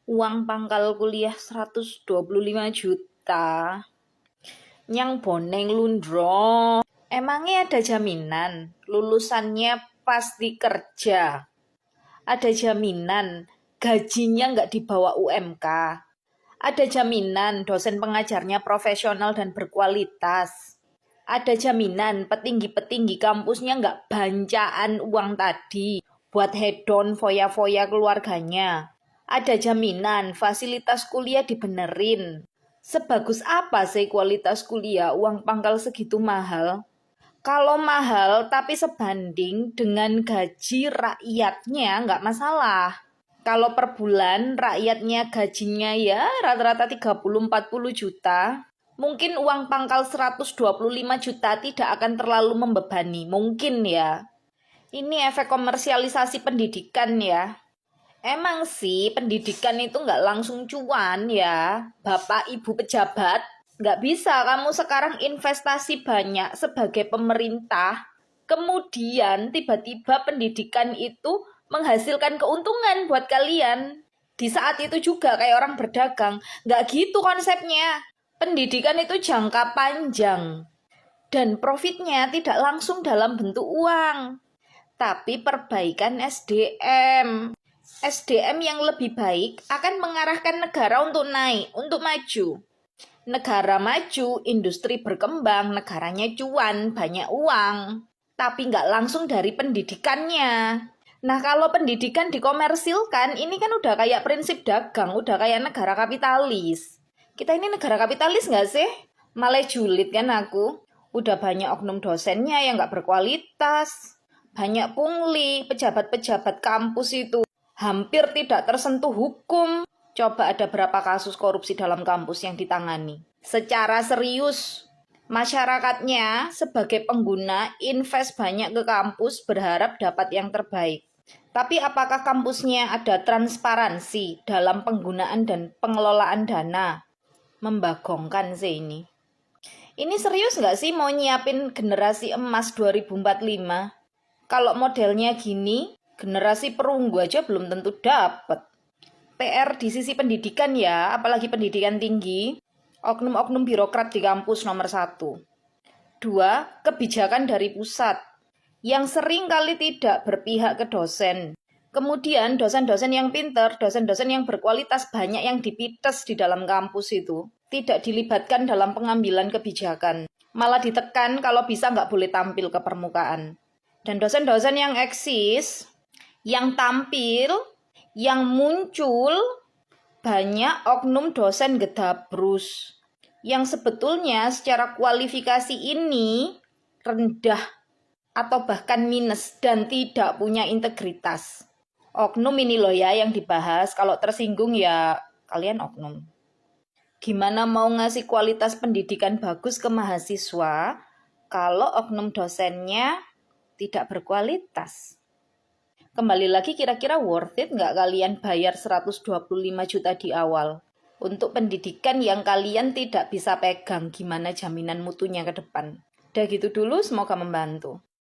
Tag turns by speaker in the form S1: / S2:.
S1: Uang pangkal kuliah 125 juta. Nyang boneng lundro. Emangnya ada jaminan lulusannya pasti kerja? Ada jaminan gajinya nggak di bawah UMK? Ada jaminan dosen pengajarnya profesional dan berkualitas? Ada jaminan petinggi-petinggi kampusnya nggak bancaan uang tadi buat hedon foya-foya keluarganya? Ada jaminan fasilitas kuliah dibenerin? Sebagus apa sih kualitas kuliah uang pangkal segitu mahal? Kalau mahal tapi sebanding dengan gaji rakyatnya nggak masalah. Kalau per bulan rakyatnya gajinya ya rata-rata 30-40 juta, mungkin uang pangkal 125 juta tidak akan terlalu membebani. Mungkin ya. Ini efek komersialisasi pendidikan ya. Emang sih pendidikan itu nggak langsung cuan ya, Bapak Ibu pejabat. Nggak bisa kamu sekarang investasi banyak sebagai pemerintah, kemudian tiba-tiba pendidikan itu menghasilkan keuntungan buat kalian. Di saat itu juga kayak orang berdagang, nggak gitu konsepnya. Pendidikan itu jangka panjang, dan profitnya tidak langsung dalam bentuk uang, tapi perbaikan SDM. SDM yang lebih baik akan mengarahkan negara untuk naik, untuk maju. Negara maju, industri berkembang, negaranya cuan, banyak uang. Tapi nggak langsung dari pendidikannya. Nah kalau pendidikan dikomersilkan, ini kan udah kayak prinsip dagang, udah kayak negara kapitalis. Kita ini negara kapitalis nggak sih? Malah julid kan aku. Udah banyak oknum dosennya yang nggak berkualitas. Banyak pungli, pejabat-pejabat kampus itu hampir tidak tersentuh hukum. Coba ada berapa kasus korupsi dalam kampus yang ditangani? Secara serius, masyarakatnya sebagai pengguna invest banyak ke kampus berharap dapat yang terbaik. Tapi apakah kampusnya ada transparansi dalam penggunaan dan pengelolaan dana? Membagongkan sih ini. Ini serius nggak sih mau nyiapin generasi emas 2045? Kalau modelnya gini, generasi perunggu aja belum tentu dapat. PR di sisi pendidikan ya, apalagi pendidikan tinggi. Oknum-oknum birokrat di kampus nomor 1. 2. Kebijakan dari pusat yang sering kali tidak berpihak ke dosen. Kemudian dosen-dosen yang pinter, dosen-dosen yang berkualitas banyak yang dipites di dalam kampus itu. Tidak dilibatkan dalam pengambilan kebijakan. Malah ditekan kalau bisa nggak boleh tampil ke permukaan. Dan dosen-dosen yang eksis, yang tampil, yang muncul, banyak oknum dosen gedabrus yang sebetulnya secara kualifikasi ini rendah atau bahkan minus dan tidak punya integritas. Oknum ini loh ya yang dibahas, kalau tersinggung ya kalian oknum. Gimana mau ngasih kualitas pendidikan bagus ke mahasiswa kalau oknum dosennya tidak berkualitas? Kembali lagi, kira-kira worth it nggak kalian bayar 125 juta di awal untuk pendidikan yang kalian tidak bisa pegang? Gimana jaminan mutunya ke depan? Udah gitu dulu, semoga membantu.